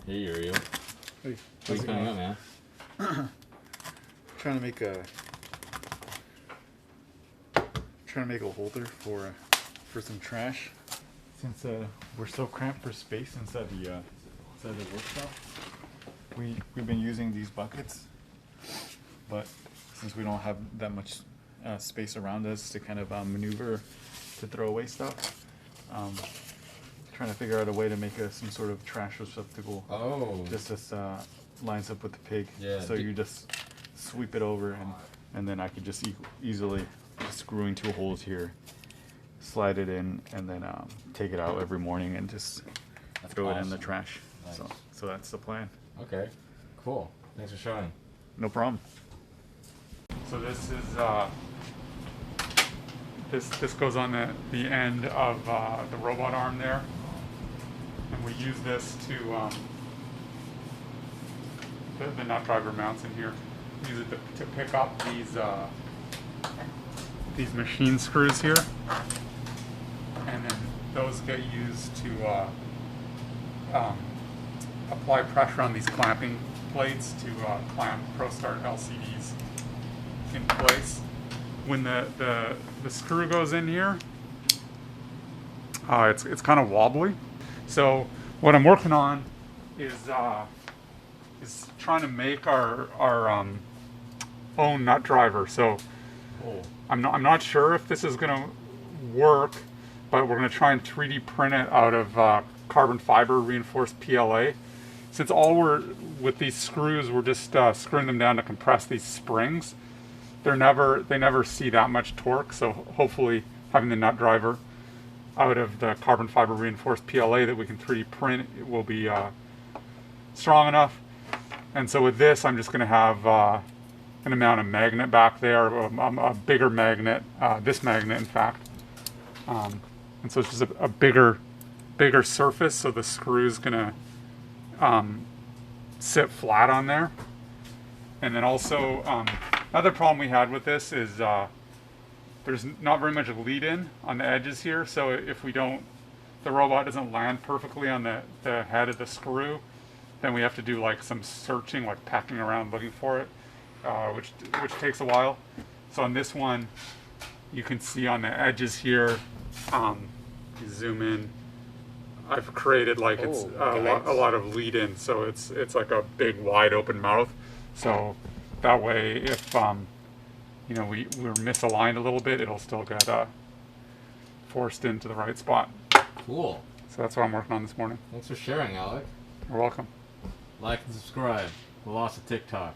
Hey, Uriel. Hey, What are you coming up, man? trying to make a holder for some trash. Since we're so cramped for space inside the workshop, we've been using these buckets, but since we don't have that much space around us to kind of maneuver to throw away stuff, trying to figure out a way to make some sort of trash receptacle. Oh. Just this lines up with the pig. Yeah. So you just sweep it over, and then I could just easily screw in 2 holes here, slide it in, and then take it out every morning and just throw it in the trash. Nice. So that's the plan. Okay. Cool. Thanks for showing. No problem. So this is this goes on the end of the robot arm there, and we use this to the nut driver mounts in here. Use it to pick up these machine screws here, and then those get used to apply pressure on these clamping plates to clamp ProStart LCDs in place. When the screw goes in here, it's kind of wobbly. So what I'm working on is trying to make our own nut driver. So Cool. I'm not sure if this is gonna work, but we're gonna try and 3D print it out of carbon fiber reinforced PLA. Since with these screws, we're just screwing them down to compress these springs. They never see that much torque. So hopefully having the nut driver out of the carbon fiber reinforced PLA that we can 3D print, it will be strong enough. And so with this, I'm just going to have an amount of magnet back there, a bigger magnet, this magnet in fact. And so it's just a bigger surface, so the screw's going to sit flat on there. And then also, another problem we had with this is there's not very much lead-in on the edges here, so if the robot doesn't land perfectly on the head of the screw, then we have to do like some searching, like pecking around looking for it, which takes a while. So on this one, you can see on the edges here, you zoom in, I've created like it's a lot of lead-in, so it's like a big wide open mouth. So that way, if we're misaligned a little bit, it'll still get forced into the right spot. Cool. So that's what I'm working on this morning. Thanks for sharing, Alec. You're welcome. Like and subscribe. We'll also TikTok.